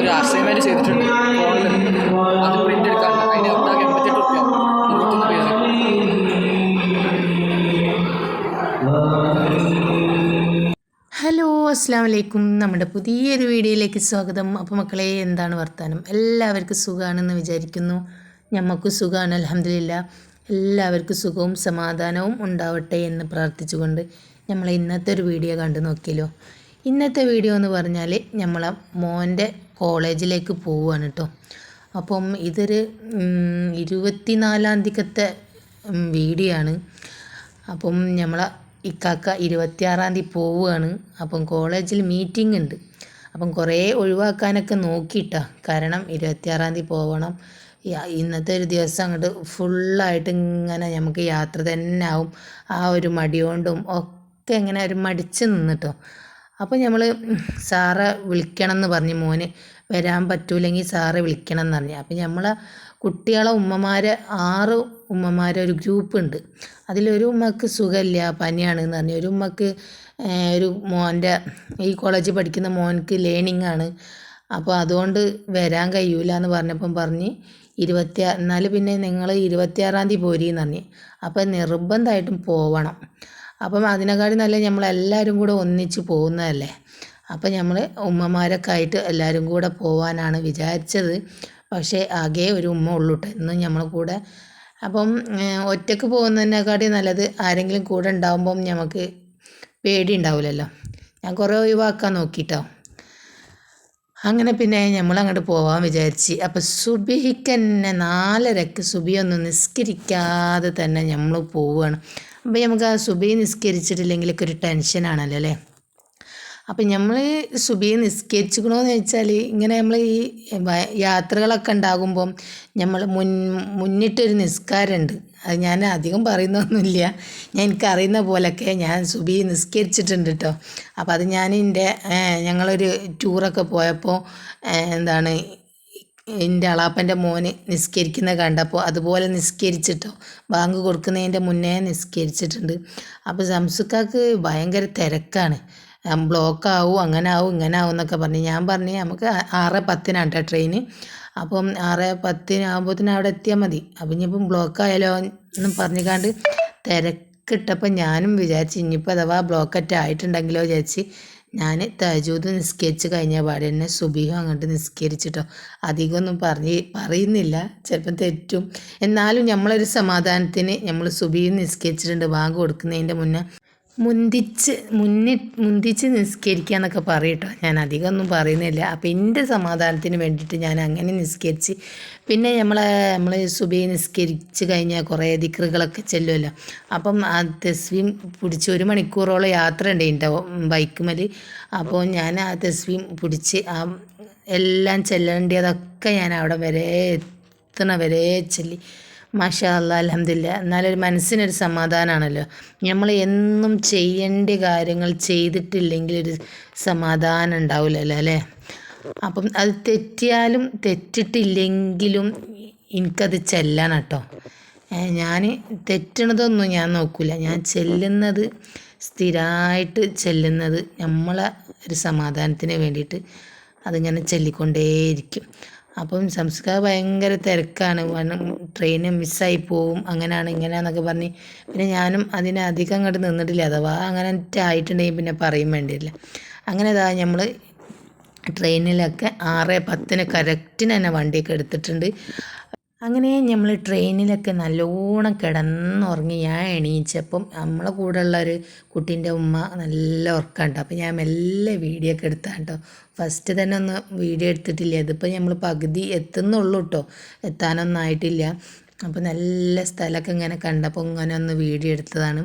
ഒരു അസൈൻമെൻറ്റ് ചെയ്തിട്ടുണ്ട് ഫോണിൽ, അത് പ്രിൻ്റ് എടുക്കാൻ അതിന് ഒട്ടാകെ 88 റുപ്യ 21 പേര്. ഹലോ, അസ്സാം വലൈക്കും. നമ്മുടെ പുതിയൊരു വീഡിയോയിലേക്ക് സ്വാഗതം. അപ്പോൾ മക്കളെ, എന്താണ് വർത്താനം? എല്ലാവർക്കും സുഖമാണെന്ന് വിചാരിക്കുന്നു. ഞമ്മക്ക് സുഖമാണ്, അൽഹംദുലില്ലാ. എല്ലാവർക്കും സുഖവും സമാധാനവും ഉണ്ടാവട്ടെ എന്ന് പ്രാർത്ഥിച്ചുകൊണ്ട് നമ്മൾ ഇന്നത്തെ ഒരു വീഡിയോ കണ്ടു നോക്കിയല്ലോ. ഇന്നത്തെ വീഡിയോ എന്ന് പറഞ്ഞാൽ നമ്മളെ മോൻ്റെ കോളേജിലേക്ക് പോവുകയാണ് കേട്ടോ. അപ്പം ഇതൊരു 24-ാം തീയതിക്കത്തെ വീഡിയോ ആണ്. അപ്പം നമ്മളെ ഇക്കാക്ക 26-ാം തീയതി പോവുകയാണ്. അപ്പം കോളേജിൽ മീറ്റിംഗ് ഉണ്ട്. അപ്പം കുറേ ഒഴിവാക്കാനൊക്കെ നോക്കിയിട്ടാ, കാരണം 26-ാം തീയതി പോകണം. ഇന്നത്തെ ഒരു ദിവസം അങ്ങോട്ട് ഫുള്ളായിട്ട് ഇങ്ങനെ നമുക്ക് യാത്ര തന്നെ ആവും. ആ ഒരു മടി കൊണ്ടും ഒക്കെ ഇങ്ങനെ ഒരു മടിച്ച് നിന്നിട്ടോ. അപ്പോൾ നമ്മൾ സാറെ വിളിക്കണം എന്ന് പറഞ്ഞ്, മോന് വരാൻ പറ്റൂലെങ്കിൽ സാറെ വിളിക്കണം എന്ന് പറഞ്ഞ്. അപ്പം നമ്മളെ കുട്ടികളെ ഉമ്മമാരെ 6 ഉമ്മമാരെ ഒരു ഗ്രൂപ്പ് ഉണ്ട്. അതിലൊരു ഉമ്മക്ക് സുഖമില്ല, പനിയാണെന്ന് പറഞ്ഞു. ഒരു ഉമ്മക്ക് ഒരു മോൻ്റെ ഈ കോളേജിൽ പഠിക്കുന്ന മോൻക്ക് ലേണിംഗ് ആണ്, അപ്പോൾ അതുകൊണ്ട് വരാൻ കഴിയൂല എന്ന് പറഞ്ഞപ്പം പറഞ്ഞ് എന്നാലും പിന്നെ നിങ്ങൾ 26-ാം തീയതി പോരീന്ന് പറഞ്ഞ്. അപ്പം നിർബന്ധമായിട്ടും പോവണം. അപ്പം അതിനെക്കാട്ടി നല്ല നമ്മളെല്ലാവരും കൂടെ ഒന്നിച്ച് പോകുന്നതല്ലേ. അപ്പം നമ്മൾ ഉമ്മമാരൊക്കെ ആയിട്ട് എല്ലാവരും കൂടെ പോകാനാണ് വിചാരിച്ചത്. പക്ഷേ ആകെ ഒരു ഉമ്മ ഉള്ളൂ കേട്ടോ ഇന്നും നമ്മളെ കൂടെ. അപ്പം ഒറ്റയ്ക്ക് പോകുന്നതിനെക്കാട്ടി നല്ലത് ആരെങ്കിലും കൂടെ ഉണ്ടാകുമ്പം നമുക്ക് പേടി ഉണ്ടാവില്ലല്ലോ. ഞാൻ കുറേ ഒഴിവാക്കാൻ നോക്കിയിട്ടോ. അങ്ങനെ പിന്നെ നമ്മളങ്ങോട്ട് പോകാൻ വിചാരിച്ച്. അപ്പോൾ സുബഹിക്ക് തന്നെ 4:30 സുബിയൊന്നും നിസ്കരിക്കാതെ തന്നെ നമ്മൾ പോവുകയാണ്. അപ്പോൾ നമുക്ക് ആ സുബഹി നിസ്കരിച്ചിട്ടില്ലെങ്കിലൊക്കെ ഒരു ടെൻഷനാണല്ലോ അല്ലേ. അപ്പം നമ്മൾ സുബഹി നിസ്കരിച്ചിക്കണമെന്ന് വെച്ചാൽ ഇങ്ങനെ നമ്മൾ ഈ യാത്രകളൊക്കെ ഉണ്ടാകുമ്പം നമ്മൾ മുന്നിട്ടൊരു നിസ്കാരമുണ്ട്. അത് ഞാൻ അധികം പറയുന്നൊന്നുമില്ല, എനിക്കറിയുന്ന പോലൊക്കെ ഞാൻ സുബഹി നിസ്കരിച്ചിട്ടുണ്ട് കേട്ടോ. അപ്പോൾ അത് ഞങ്ങളൊരു ടൂറൊക്കെ പോയപ്പോൾ എൻ്റെ അളാപ്പൻ്റെ മോന് നിസ്കരിക്കുന്നത് കണ്ടപ്പോൾ അതുപോലെ നിസ്കരിച്ചിട്ടോ, ബാങ്ക് കൊടുക്കുന്നതിൻ്റെ മുന്നേ നിസ്കരിച്ചിട്ടുണ്ട്. അപ്പോൾ ശംസുക്കാക്ക് ഭയങ്കര തിരക്കാണ്, ബ്ലോക്കാവും, അങ്ങനെ ആവും ഇങ്ങനെ ആവും എന്നൊക്കെ പറഞ്ഞ്. ഞാൻ പറഞ്ഞ് നമുക്ക് 6:10 കേട്ടോ ട്രെയിന്. അപ്പം 6:10 അവിടെ എത്തിയാൽ മതി. അപ്പം ഇനിയിപ്പം ബ്ലോക്കായാലോ എന്നും പറഞ്ഞുകൊണ്ട് തിരക്കിട്ടപ്പോൾ ഞാനും വിചാരിച്ച് ഇനിയിപ്പോൾ അഥവാ ബ്ലോക്കറ്റ് ആയിട്ടുണ്ടെങ്കിലോ വിചാരിച്ച് ഞാൻ തഹജ്ജുദ് നിസ്കരിച്ച് കഴിഞ്ഞ പാടെ തന്നെ സുബഹിയും അങ്ങോട്ട് നിസ്കരിച്ചിട്ടോ. അധികമൊന്നും പറയുന്നില്ല, ചിലപ്പം തെറ്റും. എന്നാലും നമ്മളൊരു സമാധാനത്തിന് നമ്മൾ സുബഹിയും നിസ്കരിച്ചിട്ടുണ്ട്. ബാങ്ക് കൊടുക്കുന്നതിൻ്റെ മുന്നേ മുന്തിച്ച് നിസ്കരിക്കുക എന്നൊക്കെ പറയട്ടോ. ഞാൻ അധികമൊന്നും പറയുന്നില്ല. അപ്പം എൻ്റെ സമാധാനത്തിന് വേണ്ടിയിട്ട് ഞാൻ അങ്ങനെ നിസ്കരിച്ച്. പിന്നെ നമ്മൾ സുബഹി നിസ്കരിച്ച് കഴിഞ്ഞാൽ കുറേ ദിക്റുകളൊക്കെ ചെല്ലുമല്ലോ. അപ്പം ആ തസ്ബീം പിടിച്ച് 1 മണിക്കൂറോളം യാത്ര ഉണ്ടാവും ബൈക്കുമേൽ. അപ്പോൾ ഞാൻ ആ തസ്ബീം പിടിച്ച് എല്ലാം ചെല്ലേണ്ടതൊക്കെ ഞാൻ അവിടെ വരെ വരെ ചൊല്ലി. മാഷാ അല്ലാ, അൽഹംദുലില്ലാ. എന്നാലൊരു മനസ്സിനൊരു സമാധാനമാണല്ലോ. നമ്മൾ എന്നും ചെയ്യേണ്ട കാര്യങ്ങൾ ചെയ്തിട്ടില്ലെങ്കിൽ ഒരു സമാധാനം ഉണ്ടാവില്ലല്ലോ അല്ലേ. അപ്പം അത് തെറ്റിയാലും തെറ്റിട്ടില്ലെങ്കിലും എനിക്കത് ചെല്ലണം കേട്ടോ. ഞാൻ തെറ്റണതൊന്നും ഞാൻ നോക്കില്ല, ഞാൻ ചെല്ലുന്നത് സ്ഥിരമായിട്ട് ചെല്ലുന്നത് നമ്മളെ ഒരു സമാധാനത്തിന് വേണ്ടിയിട്ട് അതിങ്ങനെ ചൊല്ലിക്കൊണ്ടേയിരിക്കും. അപ്പം സംസ്കാരം ഭയങ്കര തിരക്കാണ്, ട്രെയിന് മിസ്സായി പോവും, അങ്ങനെയാണ് ഇങ്ങനെയാണെന്നൊക്കെ പറഞ്ഞ്. പിന്നെ ഞാനും അതിനധികം അങ്ങോട്ട് നിന്നിട്ടില്ല. അഥവാ അങ്ങനെ ആയിട്ടുണ്ടെങ്കിൽ പിന്നെ പറയും വേണ്ടിയില്ല. അങ്ങനെ നമ്മൾ ട്രെയിനിലൊക്കെ 6:10 കറക്റ്റിന് തന്നെ വണ്ടിയൊക്കെ എടുത്തിട്ടുണ്ട്. അങ്ങനെ നമ്മൾ ട്രെയിനിലൊക്കെ നല്ലോണം കിടന്നുറങ്ങി. ഞാൻ എണീച്ചപ്പം നമ്മളെ കൂടെ ഉള്ളൊരു കുട്ടീൻ്റെ ഉമ്മ നല്ല ഉറക്കമുണ്ട്. അപ്പോൾ ഞാൻ മെല്ലെ വീഡിയോ ഒക്കെ എടുത്താണ് കേട്ടോ. ഫസ്റ്റ് തന്നെ ഒന്ന് വീഡിയോ എടുത്തിട്ടില്ല. ഇതിപ്പോൾ നമ്മൾ പകുതി എത്തുന്നുള്ളൂ കേട്ടോ, എത്താനൊന്നും ആയിട്ടില്ല. അപ്പോൾ നല്ല സ്ഥലമൊക്കെ ഇങ്ങനെ കണ്ടപ്പോൾ ഇങ്ങനെ ഒന്ന് വീഡിയോ എടുത്തതാണ്.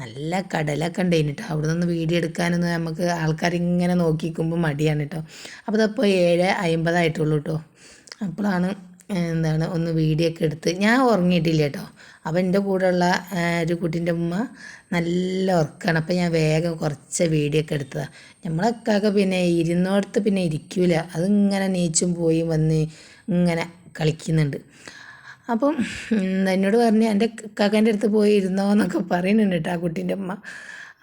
നല്ല കടലൊക്കെ ഉണ്ടായിന് കേട്ടോ. അവിടെ നിന്ന് വീഡിയോ എടുക്കാനൊന്നും നമുക്ക് ആൾക്കാരിങ്ങനെ നോക്കിക്കുമ്പോൾ മടിയാണ് കേട്ടോ. അപ്പോൾ അതപ്പോൾ 7:50 ആയിട്ടുള്ളൂ കേട്ടോ. അപ്പോഴാണ് ഒന്ന് വീഡിയോ ഒക്കെ എടുത്ത്. ഞാൻ ഉറങ്ങിയിട്ടില്ല കേട്ടോ. അപ്പോൾ എൻ്റെ കൂടെയുള്ള ഒരു കുട്ടീൻ്റെ ഉമ്മ നല്ല ഉറക്കമാണ്. അപ്പോൾ ഞാൻ വേഗം കുറച്ച് വീഡിയോ ഒക്കെ എടുത്തതാണ്. നമ്മളൊക്കെ പിന്നെ ഇരുന്നോടത്ത് പിന്നെ ഇരിക്കില്ല, അതിങ്ങനെ നീച്ചും പോയി വന്ന് ഇങ്ങനെ കളിക്കുന്നുണ്ട്. അപ്പം എന്നോട് പറഞ്ഞ് എൻ്റെ കാക്കാൻ്റെ അടുത്ത് പോയി ഇരുന്നോ എന്നൊക്കെ പറയുന്നുണ്ട് കേട്ടോ ആ കുട്ടീൻ്റെ അമ്മ.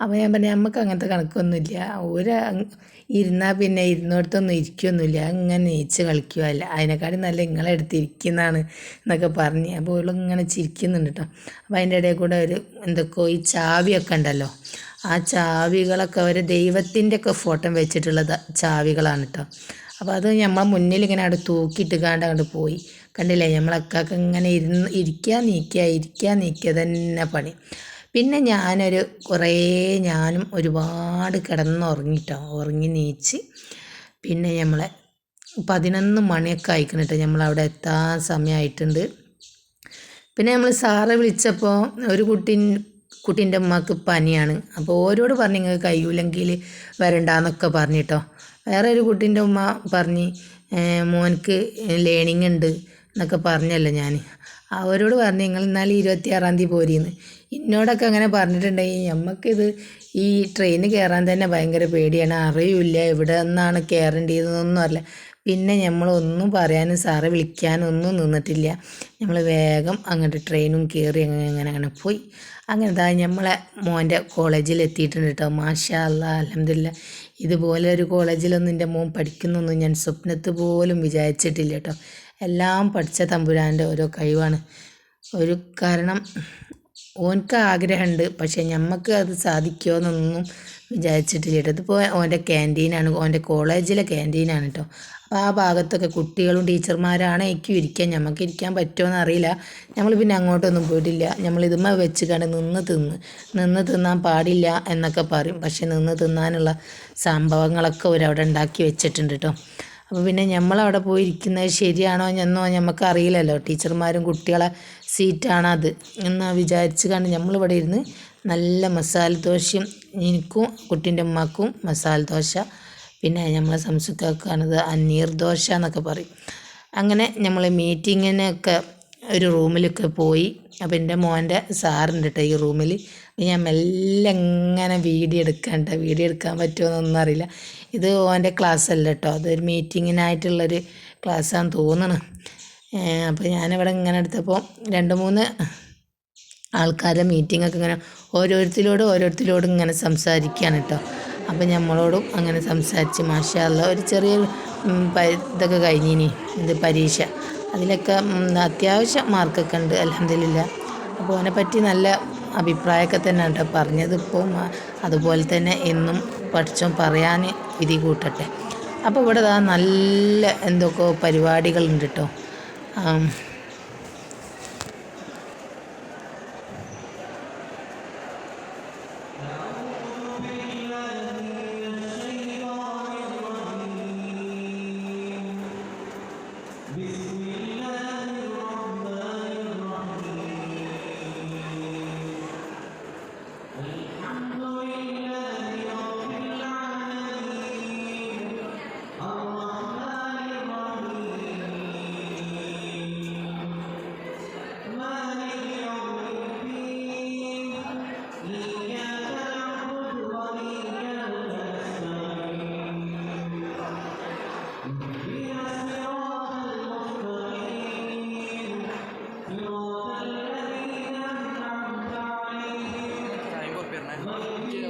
അപ്പോൾ ഞാൻ പറഞ്ഞു നമുക്ക് അങ്ങനത്തെ കണക്കൊന്നുമില്ല, ഒരു ഇരുന്നാൽ പിന്നെ ഇരുന്നിടത്തൊന്നും ഇരിക്കുകയൊന്നുമില്ല, അങ്ങനെ നീച്ച് കളിക്കുകയല്ല, അതിനെക്കാളും നല്ല നിങ്ങളെ അടുത്ത് ഇരിക്കുന്നതാണ് എന്നൊക്കെ പറഞ്ഞ്. അപ്പോൾ ഇങ്ങനെ ചിരിക്കുന്നുണ്ട് കേട്ടോ. അപ്പോൾ അതിൻ്റെ ഇടയിൽ കൂടെ ഒരു എന്തൊക്കെയോ ഈ ചാവിയൊക്കെ ഉണ്ടല്ലോ, ആ ചാവികളൊക്കെ ഒരു ദൈവത്തിൻ്റെ ഒക്കെ ഫോട്ടോ വെച്ചിട്ടുള്ള ചാവികളാണ് കേട്ടോ. അപ്പോൾ അത് നമ്മളെ മുന്നിൽ ഇങ്ങനെ അവിടെ തൂക്കിയിട്ട് അങ്ങോട്ട് പോയി. കണ്ടില്ലേ, നമ്മളൊക്കെ ഇങ്ങനെ ഇരിക്കുക നീക്കുക തന്നെ പണി. പിന്നെ ഞാനും ഒരുപാട് കിടന്നുറങ്ങിട്ടോ, ഉറങ്ങി നീച്ച് പിന്നെ നമ്മളെ 11 മണിയൊക്കെ ആയിക്കണം കേട്ടോ, നമ്മളവിടെ എത്താൻ സമയമായിട്ടുണ്ട്. പിന്നെ നമ്മൾ സാറെ വിളിച്ചപ്പോൾ ഒരു കുട്ടീൻ്റെ ഉമ്മക്ക് പനിയാണ്. അപ്പോൾ ഓരോട് പറഞ്ഞ് നിങ്ങൾക്ക് കഴിയൂലെങ്കിൽ വരണ്ടാന്നൊക്കെ പറഞ്ഞിട്ടോ. വേറെ ഒരു കുട്ടീൻ്റെ ഉമ്മ പറഞ്ഞ് മോനക്ക് ലേണിംഗ് ഉണ്ട് എന്നൊക്കെ പറഞ്ഞല്ലോ ഞാൻ. അവരോട് പറഞ്ഞ് നിങ്ങൾ എന്നാലും 26-ാം തീയതി പോരീന്ന്. എന്നോടൊക്കെ അങ്ങനെ പറഞ്ഞിട്ടുണ്ടെങ്കിൽ നമുക്കിത് ഈ ട്രെയിൻ കയറാൻ തന്നെ ഭയങ്കര പേടിയാണ്, അറിയില്ല എവിടെ നിന്നാണ് കയറേണ്ടതെന്നൊന്നും അറിയില്ല. പിന്നെ നമ്മളൊന്നും പറയാനും സാറെ വിളിക്കാനും ഒന്നും നിന്നിട്ടില്ല. നമ്മൾ വേഗം അങ്ങോട്ട് ട്രെയിനും കയറി അങ്ങനെ പോയി. അങ്ങനെ നമ്മളെ മോൻ്റെ കോളേജിൽ എത്തിയിട്ടുണ്ട് കേട്ടോ. മാഷാ അല്ലാ, അൽഹംദുലില്ലാ. ഇതുപോലെ ഒരു കോളേജിലൊന്നും എൻ്റെ മോൻ പഠിക്കുന്നൊന്നും ഞാൻ സ്വപ്നത്ത് പോലും വിചാരിച്ചിട്ടില്ല കേട്ടോ. എല്ലാം പഠിച്ച തമ്പുരാൻ്റെ ഓരോ കഴിവാണ്. കാരണം ഓനക്ക് ആഗ്രഹമുണ്ട്, പക്ഷേ നമുക്ക് അത് സാധിക്കുമോ എന്നൊന്നും വിചാരിച്ചിട്ടില്ല കേട്ടോ. ഇതിപ്പോൾ ഓൻ്റെ ക്യാൻറ്റീനാണ്, ഓൻ്റെ കോളേജിലെ ക്യാൻറ്റീനാണ് കേട്ടോ. അപ്പോൾ ആ ഭാഗത്തൊക്കെ കുട്ടികളും ടീച്ചർമാരാണ് എനിക്ക് ഇരിക്കാൻ, നമുക്ക് ഇരിക്കാൻ പറ്റുമോ എന്നറിയില്ല. നമ്മൾ പിന്നെ അങ്ങോട്ടൊന്നും പോയിട്ടില്ല. നമ്മൾ ഇതുമ്മ വെച്ച് കണ്ട് നിന്ന് തിന്നാൻ പാടില്ല എന്നൊക്കെ പറയും, പക്ഷെ നിന്ന് തിന്നാനുള്ള സംഭവങ്ങളൊക്കെ അവരവിടെ ഉണ്ടാക്കി വെച്ചിട്ടുണ്ട് കേട്ടോ. അപ്പോൾ പിന്നെ നമ്മളവിടെ പോയി ഇരിക്കുന്നത് ശരിയാണോ എന്നോ നമുക്കറിയില്ലല്ലോ, ടീച്ചർമാരും കുട്ടികളെ സീറ്റാണത് എന്ന് വിചാരിച്ച് കണ്ട് നമ്മളിവിടെ ഇരുന്ന് നല്ല മസാല ദോശയും, എനിക്കും കുട്ടീൻ്റെ ഉമ്മാക്കും മസാല ദോശ, പിന്നെ നമ്മളെ സംസുക്കാക്കാണത് അന്നീർ ദോശ എന്നൊക്കെ പറയും. അങ്ങനെ നമ്മൾ മീറ്റിങ്ങിനൊക്കെ ഒരു റൂമിലൊക്കെ പോയി. അപ്പോൾ എൻ്റെ മോൻ്റെ സാറുണ്ട് കേട്ടോ ഈ റൂമിൽ. ഞാൻ മെല്ലെ ഇങ്ങനെ വീഡിയോ എടുക്കാൻ പറ്റുമോ എന്നൊന്നും അറിയില്ല. ഇത് ഓൻ്റെ ക്ലാസ് അല്ല കേട്ടോ, അതൊരു മീറ്റിങ്ങിനായിട്ടുള്ളൊരു ക്ലാസ്സാണെന്ന് തോന്നണം. അപ്പോൾ ഞാനിവിടെ ഇങ്ങനെ എടുത്തപ്പോൾ 2-3 ആൾക്കാരുടെ മീറ്റിങ്ങൊക്കെ ഇങ്ങനെ ഓരോരുത്തരോടും ഇങ്ങനെ സംസാരിക്കുകയാണ് കേട്ടോ. അപ്പം നമ്മളോടും അങ്ങനെ സംസാരിച്ച് മാഷാ അല്ലാ ഒരു ചെറിയ ഇതൊക്കെ കഴിഞ്ഞിനി, പരീക്ഷ, അതിലൊക്കെ അത്യാവശ്യം മാർക്കൊക്കെ ഉണ്ട് അൽഹംദുലില്ലാ. അപ്പോൾ അവനെപ്പറ്റി നല്ല അഭിപ്രായമൊക്കെ തന്നെ കേട്ടോ പറഞ്ഞത്. ഇപ്പോൾ അതുപോലെ തന്നെ എന്നും പഠിച്ചോൻ പറയാൻ വിധി കൂട്ടട്ടെ. അപ്പോൾ ഇവിടെ നല്ല എന്തൊക്കെയോ പരിപാടികളുണ്ട് കേട്ടോ.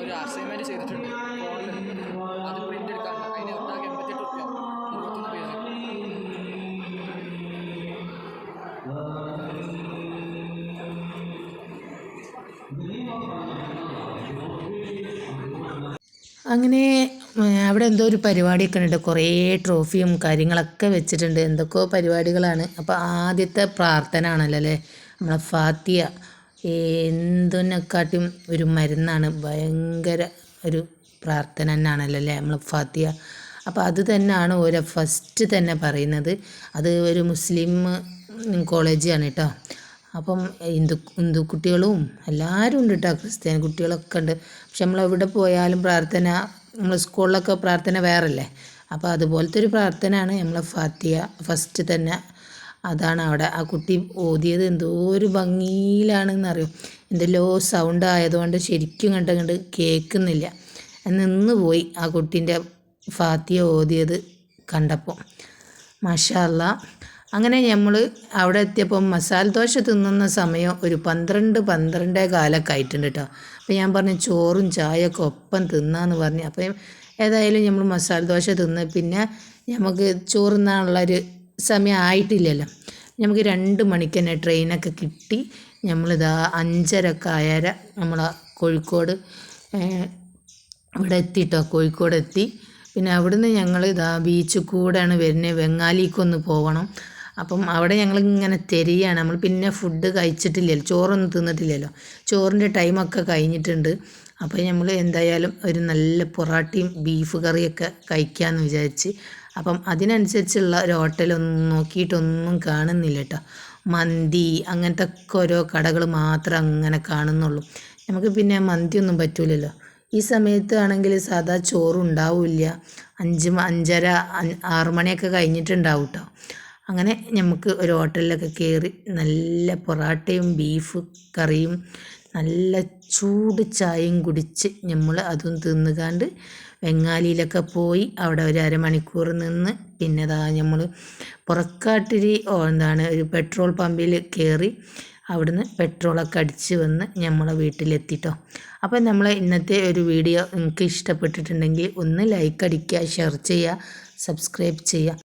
ഒരു അസൈൻമെൻറ്റ് ചെയ്തിട്ടുണ്ട് ഫോണിൽ, അത് പ്രിൻ്റ് എടുക്കാറുണ്ട്. അതിന് ഒട്ടാകെ 88 റുപ്യ 21 പേജ്. അങ്ങനെ അവിടെ എന്തോ ഒരു പരിപാടിയൊക്കെ ഉണ്ട്, കുറേ ട്രോഫിയും കാര്യങ്ങളൊക്കെ വെച്ചിട്ടുണ്ട്, എന്തൊക്കെയോ പരിപാടികളാണ്. അപ്പോൾ ആദ്യത്തെ പ്രാർത്ഥന ആണല്ലോ അല്ലേ നമ്മളെ ഫാത്തിയ. എന്തിനെക്കാട്ടും ഒരു മരുന്നാണ്, ഭയങ്കര ഒരു പ്രാർത്ഥന തന്നെയാണല്ലോ അല്ലേ നമ്മൾ ഫാത്തിയ. അപ്പോൾ അത് തന്നെയാണ് ഓരോ ഫസ്റ്റ് തന്നെ പറയുന്നത്. അത് ഒരു മുസ്ലിം കോളേജാണ് കേട്ടോ. അപ്പം ഹിന്ദു കുട്ടികളും എല്ലാവരും ഉണ്ട് കേട്ടോ, ക്രിസ്ത്യാനി കുട്ടികളൊക്കെ ഉണ്ട്. പക്ഷെ നമ്മളെവിടെ പോയാലും പ്രാർത്ഥന, നമ്മൾ സ്കൂളിലൊക്കെ പ്രാർത്ഥന വേറല്ലേ, അപ്പോൾ അതുപോലത്തെ ഒരു പ്രാർത്ഥനയാണ് നമ്മളെ ഫാത്തിയ ഫസ്റ്റ് തന്നെ. അതാണ് അവിടെ ആ കുട്ടി ഓതിയത്. എന്തോ ഒരു ഭംഗിയിലാണെന്നറിയും, എന്തെല്ലോ സൗണ്ട് ആയതുകൊണ്ട് ശരിക്കും കണ്ട് കേൾക്കുന്നില്ല. നിന്ന് പോയി ആ കുട്ടീൻ്റെ ഫാത്തിയ ഓതിയത് കണ്ടപ്പോൾ. മാഷാ അല്ലാ. അങ്ങനെ നമ്മൾ അവിടെ എത്തിയപ്പോൾ മസാല ദോശ തിന്നുന്ന സമയം ഒരു 12 കാലൊക്കെ ആയിട്ടുണ്ട് കേട്ടോ. അപ്പോൾ ഞാൻ പറഞ്ഞു ചോറും ചായയൊക്കെ ഒപ്പം തിന്നാന്ന് പറഞ്ഞു. അപ്പം ഏതായാലും നമ്മൾ മസാല ദോശ തിന്ന്, പിന്നെ നമുക്ക് ചോറ് തിന്നാനുള്ളൊരു സമയം ആയിട്ടില്ലല്ലോ. നമുക്ക് 2 മണിക്ക് തന്നെ ട്രെയിനൊക്കെ കിട്ടി. നമ്മളിതാ 5:30 നമ്മൾ കോഴിക്കോട് ഇവിടെ എത്തിട്ടോ, കോഴിക്കോട് എത്തി. പിന്നെ അവിടുന്ന് ഞങ്ങൾ ഇതാ ബീച്ചിൽ കൂടെയാണ് വരുന്നത്, വെങ്ങാലിക്കൊന്ന് പോകണം. അപ്പം അവിടെ ഞങ്ങളിങ്ങനെ തിരയാണ്. നമ്മൾ പിന്നെ ഫുഡ് കഴിച്ചിട്ടില്ലല്ലോ, ചോറൊന്നും തിന്നിട്ടില്ലല്ലോ, ചോറിൻ്റെ ടൈമൊക്കെ കഴിഞ്ഞിട്ടുണ്ട്. അപ്പോൾ നമ്മൾ എന്തായാലും ഒരു നല്ല പൊറാട്ടയും ബീഫ് കറിയൊക്കെ കഴിക്കാമെന്ന് വിചാരിച്ച്. അപ്പം അതിനനുസരിച്ചുള്ള ഒരു ഹോട്ടലൊന്നും നോക്കിയിട്ടൊന്നും കാണുന്നില്ല കേട്ടോ. മന്തി അങ്ങനത്തെ ഒക്കെ ഓരോ കടകൾ മാത്രം അങ്ങനെ കാണുന്നുള്ളൂ. നമുക്ക് പിന്നെ മന്തിയൊന്നും പറ്റൂലല്ലോ. ഈ സമയത്ത് ആണെങ്കിൽ സാധാ ചോറുണ്ടാവില്ല, 5, 5:30, 6 മണിയൊക്കെ കഴിഞ്ഞിട്ടുണ്ടാവും കേട്ടോ. അങ്ങനെ നമുക്ക് ഒരു ഹോട്ടലിലൊക്കെ കയറി നല്ല പൊറാട്ടയും ബീഫ് കറിയും നല്ല ചൂട് ചായയും കുടിച്ച് നമ്മൾ അതും തിന്നുകാണ്ട് വെങ്ങാലിയിലൊക്കെ പോയി അവിടെ ഒരു അരമണിക്കൂർ നിന്ന് പിന്നെ നമ്മൾ പുറക്കാട്ടിരി ഒരു പെട്രോൾ പമ്പിൽ കയറി അവിടുന്ന് പെട്രോളൊക്കെ അടിച്ച് വന്ന് നമ്മളെ വീട്ടിലെത്തിട്ടോ. അപ്പം നമ്മളെ ഇന്നത്തെ ഒരു വീഡിയോ നിങ്ങൾക്ക് ഇഷ്ടപ്പെട്ടിട്ടുണ്ടെങ്കിൽ ഒന്ന് ലൈക്ക് അടിക്കുക, ഷെയർ ചെയ്യുക, സബ്സ്ക്രൈബ് ചെയ്യുക.